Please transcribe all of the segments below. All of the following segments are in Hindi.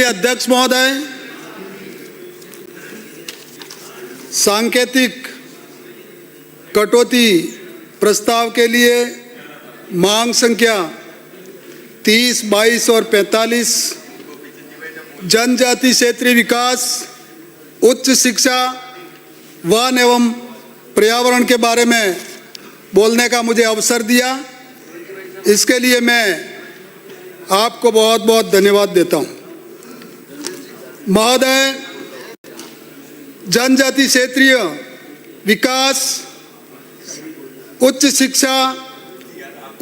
अध्यक्ष महोदय, सांकेतिक कटौती प्रस्ताव के लिए मांग संख्या 30, 22 और 45 जनजाति क्षेत्रीय विकास, उच्च शिक्षा, वन एवं पर्यावरण के बारे में बोलने का मुझे अवसर दिया। इसके लिए मैं आपको बहुत बहुत धन्यवाद देता हूं। महोदय, जनजाति क्षेत्रीय विकास, उच्च शिक्षा,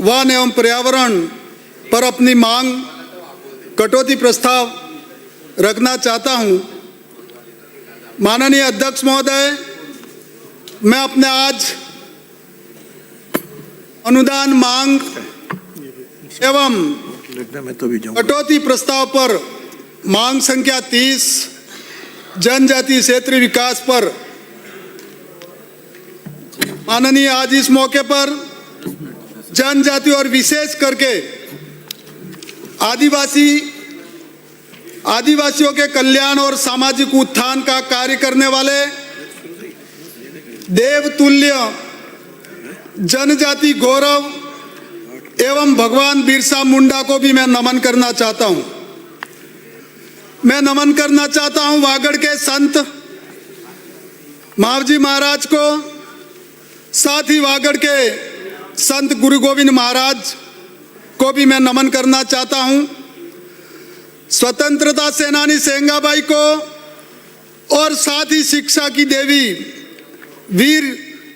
वन एवं पर्यावरण पर अपनी मांग कटौती प्रस्ताव रखना चाहता हूं। माननीय अध्यक्ष महोदय, मैं अपने आज अनुदान मांग एवं कटौती प्रस्ताव पर मांग संख्या 30 जनजाति क्षेत्रीय विकास पर माननीय आज इस मौके पर जनजाति और विशेष करके आदिवासियों के कल्याण और सामाजिक उत्थान का कार्य करने वाले देवतुल्य जनजाति गौरव एवं भगवान बिरसा मुंडा को भी मैं नमन करना चाहता हूं। मैं नमन करना चाहता हूं वागड़ के संत मावजी महाराज को, साथ ही वागड़ के संत गुरु गोविंद महाराज को भी मैं नमन करना चाहता हूं। स्वतंत्रता सेनानी सेंगाबाई को और साथ ही शिक्षा की देवी वीर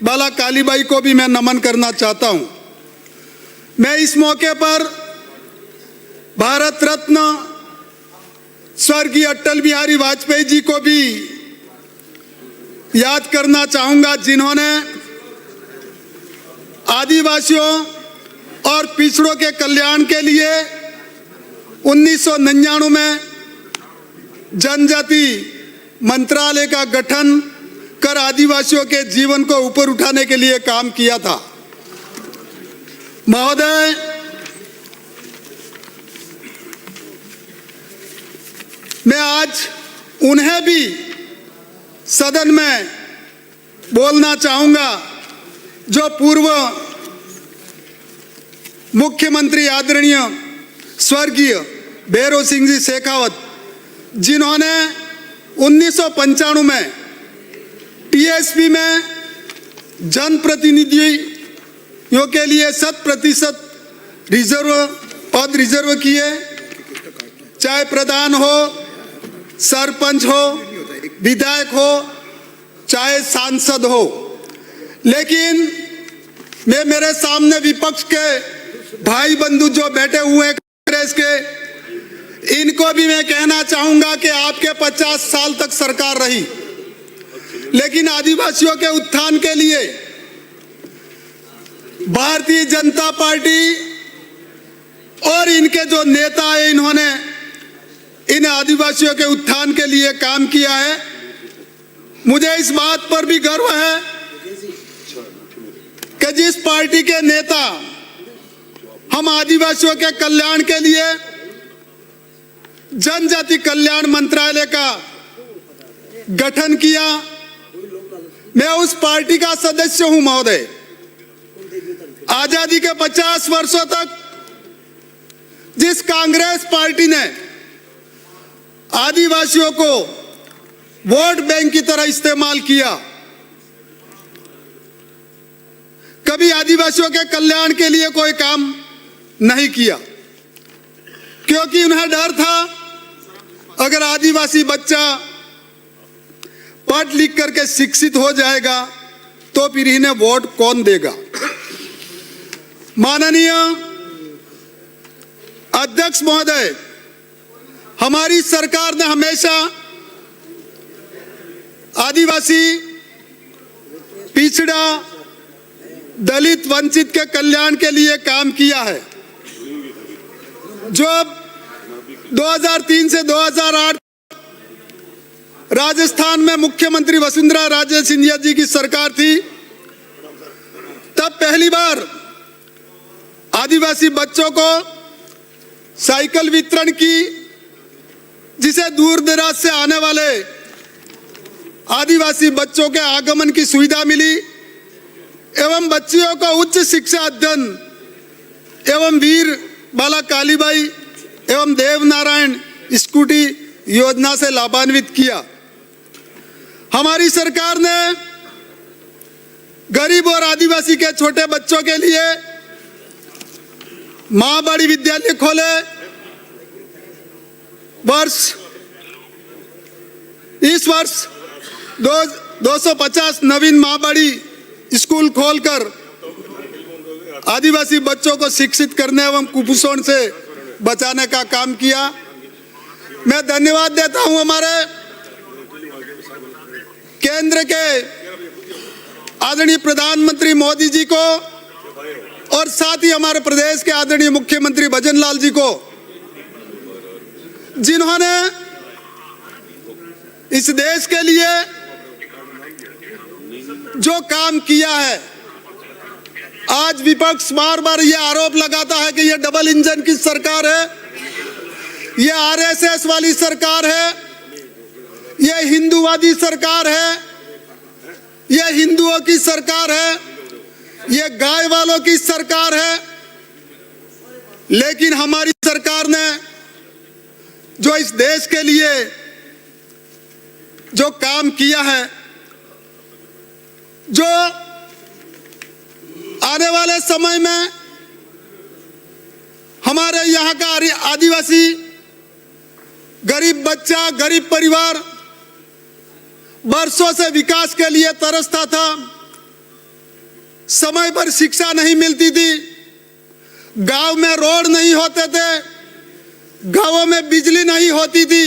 बाला कालीबाई को भी मैं नमन करना चाहता हूं। मैं इस मौके पर भारत रत्न स्वर्गीय अटल बिहारी वाजपेयी जी को भी याद करना चाहूंगा, जिन्होंने आदिवासियों और पिछड़ों के कल्याण के लिए 1999 में जनजाति मंत्रालय का गठन कर आदिवासियों के जीवन को ऊपर उठाने के लिए काम किया था। महोदय, मैं आज उन्हें भी सदन में बोलना चाहूंगा, जो पूर्व मुख्यमंत्री आदरणीय स्वर्गीय भैरव सिंह जी शेखावत, जिन्होंने 1995 में टीएसपी में जनप्रतिनिधियों के लिए 100% पद रिजर्व किए, चाहे प्रधान हो, सरपंच हो, विधायक हो, चाहे सांसद हो। लेकिन मैं मेरे सामने विपक्ष के भाई बंधु जो बैठे हुए हैं कांग्रेस के, इनको भी मैं कहना चाहूंगा कि आपके 50 साल तक सरकार रही, लेकिन आदिवासियों के उत्थान के लिए भारतीय जनता पार्टी और इनके जो नेता हैं, इन्होंने इन आदिवासियों के उत्थान के लिए काम किया है। मुझे इस बात पर भी गर्व है कि जिस पार्टी के नेता हम आदिवासियों के कल्याण के लिए जनजाति कल्याण मंत्रालय का गठन किया, मैं उस पार्टी का सदस्य हूं। महोदय, आजादी के 50 वर्षों तक जिस कांग्रेस पार्टी ने आदिवासियों को वोट बैंक की तरह इस्तेमाल किया, कभी आदिवासियों के कल्याण के लिए कोई काम नहीं किया, क्योंकि उन्हें डर था अगर आदिवासी बच्चा पढ़ लिख करके शिक्षित हो जाएगा तो फिर इन्हें वोट कौन देगा। माननीय अध्यक्ष महोदय, हमारी सरकार ने हमेशा आदिवासी, पिछड़ा, दलित, वंचित के कल्याण के लिए काम किया है। जब 2003 से 2008 राजस्थान में मुख्यमंत्री वसुंधरा राजे सिंधिया जी की सरकार थी, तब पहली बार आदिवासी बच्चों को साइकिल वितरण की जिसे दूर दराज से आने वाले आदिवासी बच्चों के आगमन की सुविधा मिली एवं बच्चियों को उच्च शिक्षा अध्ययन एवं वीर बाला कालीबाई एवं देवनारायण स्कूटी योजना से लाभान्वित किया। हमारी सरकार ने गरीब और आदिवासी के छोटे बच्चों के लिए मां बड़ी विद्यालय खोले। इस वर्ष 250 नवीन मां बड़ी स्कूल खोलकर आदिवासी बच्चों को शिक्षित करने एवं कुपोषण से बचाने का काम किया। मैं धन्यवाद देता हूं हमारे केंद्र के आदरणीय प्रधानमंत्री मोदी जी को और साथ ही हमारे प्रदेश के आदरणीय मुख्यमंत्री भजन लाल जी को, जिन्होंने इस देश के लिए जो काम किया है। आज विपक्ष बार बार ये आरोप लगाता है कि ये डबल इंजन की सरकार है, ये आरएसएस वाली सरकार है, ये हिंदूवादी सरकार है, ये हिंदुओं की सरकार है, ये गाय वालों की सरकार है। लेकिन हमारी सरकार ने जो इस देश के लिए जो काम किया है, जो आने वाले समय में हमारे यहाँ का आदिवासी गरीब बच्चा, गरीब परिवार वर्षों से विकास के लिए तरसता था, समय पर शिक्षा नहीं मिलती थी, गांव में रोड नहीं होते थे, गांवों में बिजली नहीं होती थी,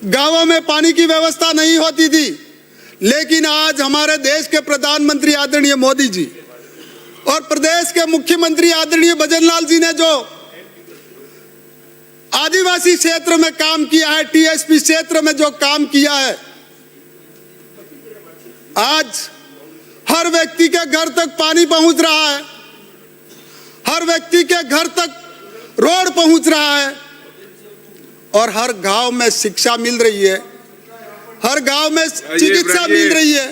गांवों में पानी की व्यवस्था नहीं होती थी। लेकिन आज हमारे देश के प्रधानमंत्री आदरणीय मोदी जी और प्रदेश के मुख्यमंत्री आदरणीय भजन लाल जी ने जो आदिवासी क्षेत्र में काम किया है, टीएसपी क्षेत्र में जो काम किया है, आज हर व्यक्ति के घर तक पानी पहुंच रहा है, हर व्यक्ति के घर तक रोड पहुंच रहा है और हर गांव में शिक्षा मिल रही है, हर गांव में चिकित्सा मिल रही है।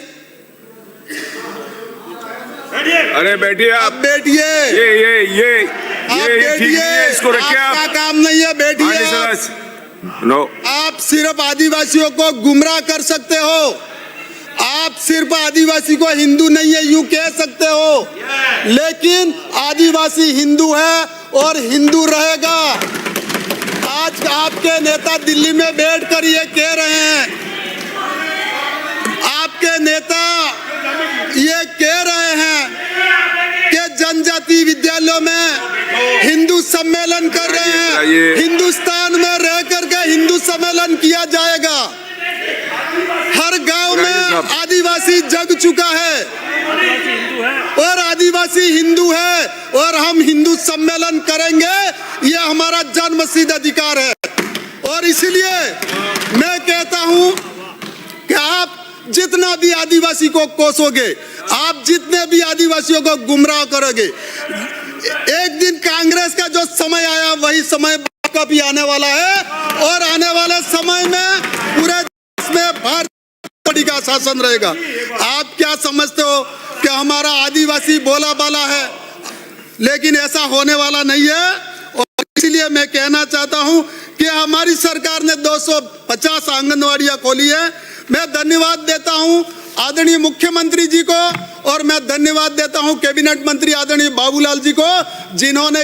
अरे बैठिए आप, बैठिए, ये बैठिए, इसको रखिए। आपका काम नहीं है, बैठिए। नो, आप सिर्फ आदिवासियों को गुमराह कर सकते हो, आप सिर्फ आदिवासी को हिंदू नहीं है यूं कह सकते हो, लेकिन आदिवासी हिंदू है और हिंदू रहेगा। आज आपके नेता दिल्ली में बैठकर ये कह रहे हैं, आपके नेता ये कह रहे हैं कि जनजाति विद्यालयों में हिंदू सम्मेलन कर रहे हैं, हिंदुस्तान में रह करके हिंदू सम्मेलन किया जाएगा। हर गांव में आदिवासी जग चुका है और आदिवासी हिंदू है और हम हिंदू सम्मेलन करेंगे, ये हमारा जन्मसिद्ध अधिकार है। और इसलिए मैं कहता हूं कि आप जितना भी आदिवासी को कोसोगे, आप जितने भी आदिवासियों को गुमराह करोगे, एक दिन कांग्रेस का जो समय आया वही समय कभी आने वाला है और आने वाले समय में पूरे देश में भारत का शासन रहेगा। आप क्या समझते हो कि हमारा आदिवासी बोला बाला है, लेकिन ऐसा होने वाला नहीं है। और इसलिए मैं कहना चाहता हूं कि हमारी सरकार ने 250 आंगनवाड़ियां खोली है। मैं धन्यवाद देता हूं आदरणीय मुख्यमंत्री जी को और मैं धन्यवाद देता हूं कैबिनेट मंत्री आदरणीय बाबूलाल जी को, जिन्होंने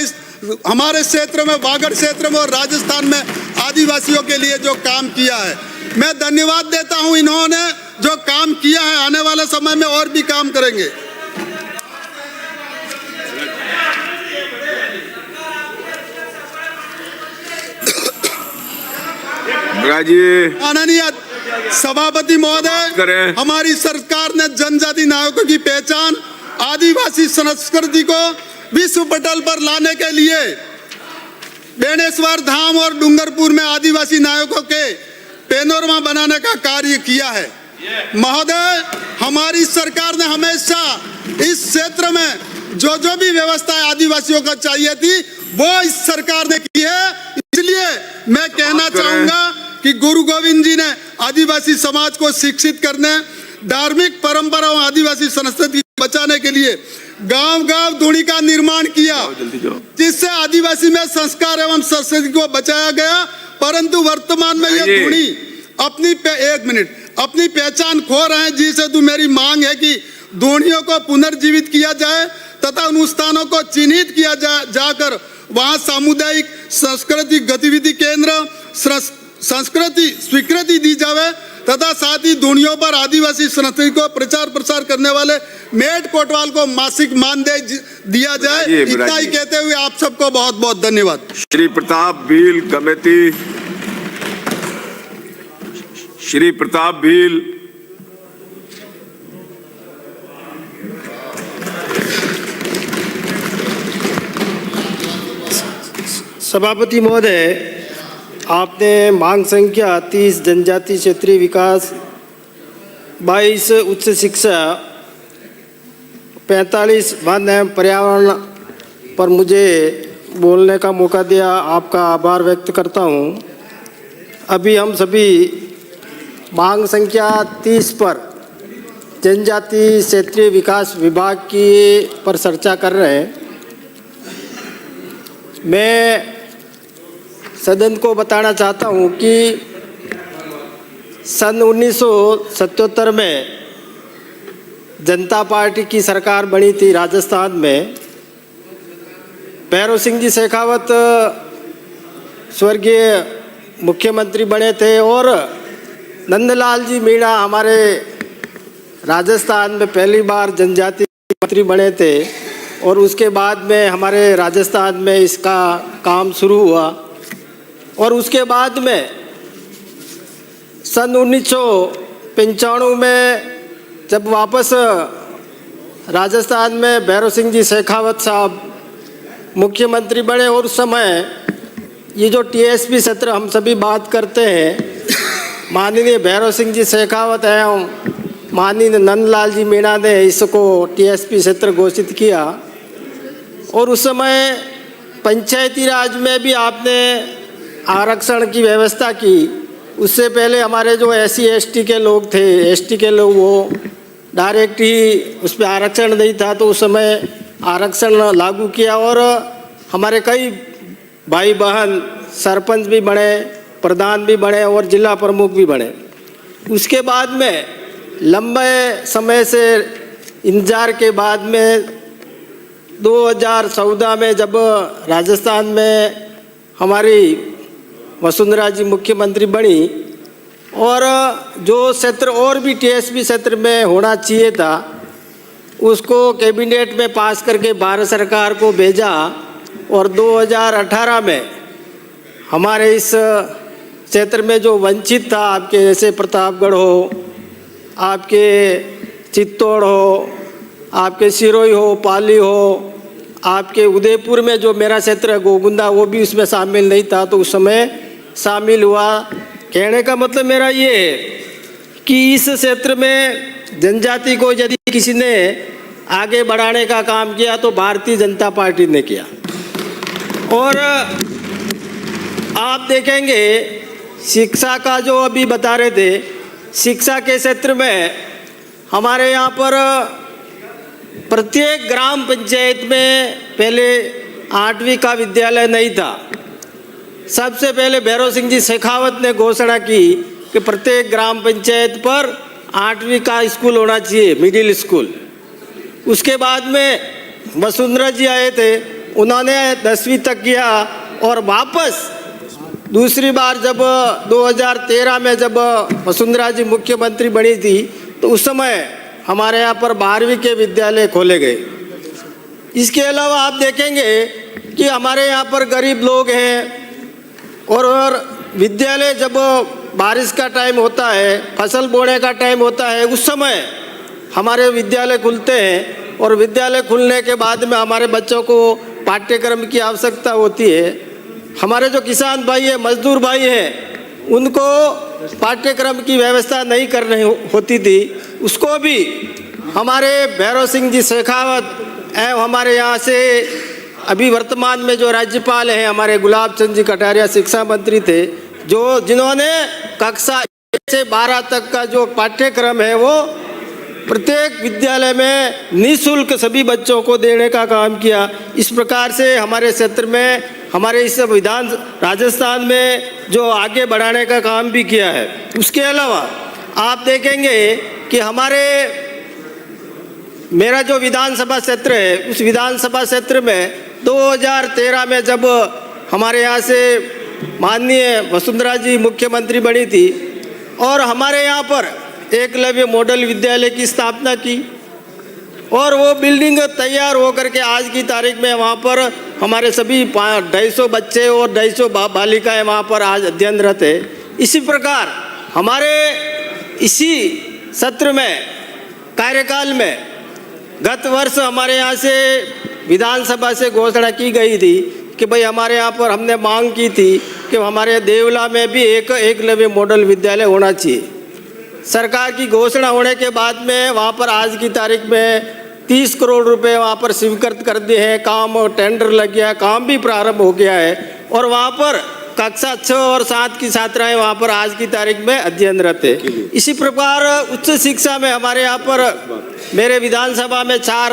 हमारे क्षेत्र में, बागड़ क्षेत्र में और राजस्थान में आदिवासियों के लिए जो काम किया है। मैं धन्यवाद देता हूं, इन्होंने जो काम किया है आने वाले समय में और भी काम करेंगे। माननीय सभापति महोदय, हमारी सरकार ने जनजाति नायकों की पहचान, आदिवासी संस्कृति को विश्व पटल पर लाने के लिए बेणेश्वर धाम और डूंगरपुर में आदिवासी नायकों के पेनोरमा बनाने का कार्य किया है। महोदय, हमारी सरकार ने हमेशा इस क्षेत्र में जो जो भी व्यवस्था आदिवासियों को चाहिए थी वो इस सरकार ने की है। इसलिए मैं कहना चाहूंगा कि गुरु गोविंद जी ने आदिवासी समाज को शिक्षित करने, धार्मिक परंपराओं, आदिवासी संस्कृति को बचाने के लिए गांव-गांव धूणी का निर्माण किया, जिससे आदिवासी में संस्कार एवं संस्कृति को बचाया गया। परंतु वर्तमान में ये धूणी अपनी पहचान खो रहे हैं, जिसे तो मेरी मांग है कि धूणियों को पुनर्जीवित किया जाए तथा उन स्थानों को चिन्हित किया जाकर वहां सामुदायिक सांस्कृतिक गतिविधि केंद्र संस्कृति स्वीकृति दी जावे तथा साथ ही धूणियों पर आदिवासी संस्कृति को प्रचार प्रसार करने वाले मेट कोटवाल को मासिक मानदेय दिया जाए। इतना ही कहते हुए आप सबको बहुत बहुत धन्यवाद। श्री प्रताप भील कमेटी, श्री प्रताप भील। सभापति महोदय, आपने मांग संख्या 30 जनजाति क्षेत्रीय विकास, 22 उच्च शिक्षा, 45 वन एवं पर्यावरण पर मुझे बोलने का मौका दिया, आपका आभार व्यक्त करता हूं। अभी हम सभी मांग संख्या 30 पर जनजाति क्षेत्रीय विकास विभाग की पर चर्चा कर रहे हैं। मैं सदन को बताना चाहता हूं कि सन 1977 में जनता पार्टी की सरकार बनी थी राजस्थान में। भैरव सिंह जी शेखावत स्वर्गीय मुख्यमंत्री बने थे और नंदलाल जी मीणा हमारे राजस्थान में पहली बार जनजाति मंत्री बने थे और उसके बाद में हमारे राजस्थान में इसका काम शुरू हुआ। और उसके बाद में सन 1995 में जब वापस राजस्थान में भैरव सिंह जी शेखावत साहब मुख्यमंत्री बने और उस समय ये जो टीएसपी क्षेत्र हम सभी बात करते हैं, माननीय भैरव सिंह जी शेखावत एवं माननीय नंदलाल जी मीणा ने इसको टीएसपी क्षेत्र घोषित किया। और उस समय पंचायती राज में भी आपने आरक्षण की व्यवस्था की। उससे पहले हमारे जो SC ST के लोग थे, ST के लोग, वो डायरेक्ट ही उस पर आरक्षण नहीं था, तो उस समय आरक्षण लागू किया और हमारे कई भाई बहन सरपंच भी बने, प्रधान भी बने और जिला प्रमुख भी बने। उसके बाद में लंबे समय से इंतजार के बाद में 2014 में जब राजस्थान में हमारी वसुंधरा जी मुख्यमंत्री बनी और जो क्षेत्र और भी टीएसपी क्षेत्र में होना चाहिए था उसको कैबिनेट में पास करके भारत सरकार को भेजा। और 2018 में हमारे इस क्षेत्र में जो वंचित था, आपके जैसे प्रतापगढ़ हो, आपके चित्तौड़ हो, आपके सिरोही हो, पाली हो, आपके उदयपुर में जो मेरा क्षेत्र है गोगुंदा, वो भी उसमें शामिल नहीं था, तो उस समय शामिल हुआ। कहने का मतलब मेरा ये है कि इस क्षेत्र में जनजाति को यदि किसी ने आगे बढ़ाने का काम किया तो भारतीय जनता पार्टी ने किया। और आप देखेंगे शिक्षा का जो अभी बता रहे थे, शिक्षा के क्षेत्र में हमारे यहाँ पर प्रत्येक ग्राम पंचायत में पहले 8वीं का विद्यालय नहीं था। सबसे पहले भैरव सिंह जी शेखावत ने घोषणा की कि प्रत्येक ग्राम पंचायत पर 8वीं का स्कूल होना चाहिए, मिडिल स्कूल। उसके बाद में वसुंधरा जी आए थे, उन्होंने 10वीं तक किया। और वापस दूसरी बार जब 2013 में जब वसुंधरा जी मुख्यमंत्री बनी थी तो उस समय हमारे यहाँ पर 12वीं के विद्यालय खोले गए। इसके अलावा आप देखेंगे कि हमारे यहाँ पर गरीब लोग हैं और विद्यालय जब बारिश का टाइम होता है, फसल बोने का टाइम होता है, उस समय हमारे विद्यालय खुलते हैं। और विद्यालय खुलने के बाद में हमारे बच्चों को पाठ्यक्रम की आवश्यकता होती है। हमारे जो किसान भाई हैं, मजदूर भाई हैं, उनको पाठ्यक्रम की व्यवस्था नहीं करनी होती थी। उसको भी हमारे भैरव सिंह जी शेखावत एवं हमारे यहाँ से अभी वर्तमान में जो राज्यपाल हैं हमारे गुलाब चंद जी कटारिया शिक्षा मंत्री थे, जो जिन्होंने कक्षा 1 से 12 तक का जो पाठ्यक्रम है वो प्रत्येक विद्यालय में निःशुल्क सभी बच्चों को देने का काम किया। इस प्रकार से हमारे क्षेत्र में, हमारे इस राजस्थान में जो आगे बढ़ाने का काम भी किया है। उसके अलावा आप देखेंगे कि मेरा जो विधानसभा क्षेत्र है, उस विधानसभा क्षेत्र में 2013 में जब हमारे यहाँ से माननीय वसुंधरा जी मुख्यमंत्री बनी थी और हमारे यहाँ पर एकलव्य मॉडल विद्यालय की स्थापना की और वो बिल्डिंग तैयार होकर के आज की तारीख में वहाँ पर हमारे सभी 250 बच्चे और 250 बालिकाएँ वहाँ पर आज अध्ययनरत है। इसी प्रकार हमारे इसी सत्र में, कार्यकाल में गत वर्ष हमारे यहाँ से विधानसभा से घोषणा की गई थी कि भाई हमारे यहाँ पर हमने मांग की थी कि हमारे देवला में भी एक एकलव्य मॉडल विद्यालय होना चाहिए। सरकार की घोषणा होने के बाद में वहाँ पर आज की तारीख में 30 करोड़ रुपए वहाँ पर स्वीकृत कर दिए हैं, काम टेंडर लग गया, काम भी प्रारंभ हो गया है और वहाँ पर कक्षा 6 और 7 की छात्राएं वहाँ पर आज की तारीख में अध्ययनरत है। इसी प्रकार उच्च शिक्षा में हमारे यहाँ पर मेरे विधानसभा में 4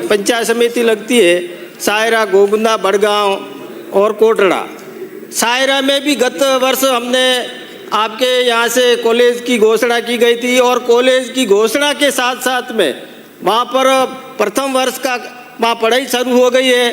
पंचायत समिति लगती है, सायरा, गोगुंदा, बड़गांव और कोटड़ा। सायरा में भी गत वर्ष हमने आपके यहाँ से कॉलेज की घोषणा की गई थी और कॉलेज की घोषणा के साथ साथ में वहाँ पर प्रथम वर्ष का वहाँ पढ़ाई शुरू हो गई है।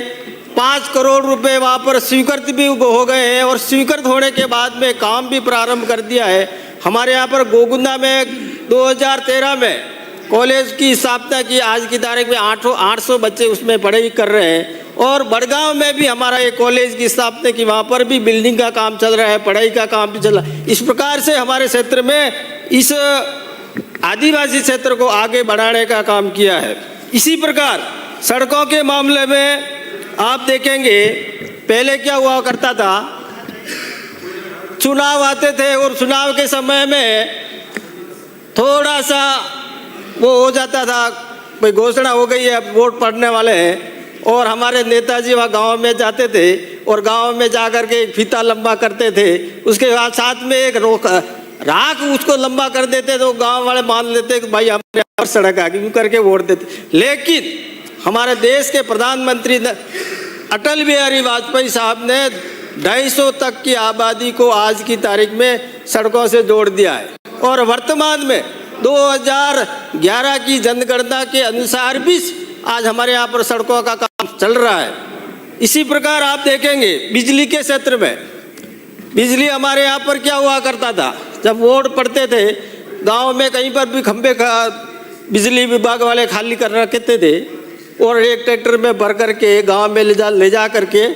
5 करोड़ रुपए वहाँ पर स्वीकृत भी हो गए हैं और स्वीकृत होने के बाद में काम भी प्रारंभ कर दिया है। हमारे यहाँ पर गोगुंदा में 2013 में कॉलेज की स्थापना की, आज की तारीख में 800 बच्चे उसमें पढ़ाई कर रहे हैं और बड़गांव में भी हमारा एक कॉलेज की स्थापना की, वहाँ पर भी बिल्डिंग का काम चल रहा है, पढ़ाई का काम भी चल रहा है। इस प्रकार से हमारे क्षेत्र में इस आदिवासी क्षेत्र को आगे बढ़ाने का काम किया है। इसी प्रकार सड़कों के मामले में आप देखेंगे पहले क्या हुआ करता था, चुनाव आते थे और चुनाव के समय में थोड़ा सा वो हो जाता था, भाई घोषणा हो गई है, अब वोट पड़ने वाले हैं और हमारे नेताजी वहाँ गांव में जाते थे और गांव में जाकर के एक फीता लंबा करते थे, उसके बाद साथ में एक राख उसको लंबा कर देते तो गांव वाले मान लेते कि भाई हमारे यहाँ सड़क आ गई करके वोट देते। लेकिन हमारे देश के प्रधानमंत्री अटल बिहारी वाजपेयी साहब ने 250 तक की आबादी को आज की तारीख में सड़कों से जोड़ दिया है और वर्तमान में 2011 की जनगणना के अनुसार भी आज हमारे यहाँ पर सड़कों का काम चल रहा है। इसी प्रकार आप देखेंगे बिजली के क्षेत्र में, बिजली हमारे यहाँ पर क्या हुआ करता था, जब वोट पड़ते थे गांव में कहीं पर भी खंबे बिजली विभाग वाले खाली कर रखते थे और एक ट्रैक्टर में भर करके गांव में ले जा करके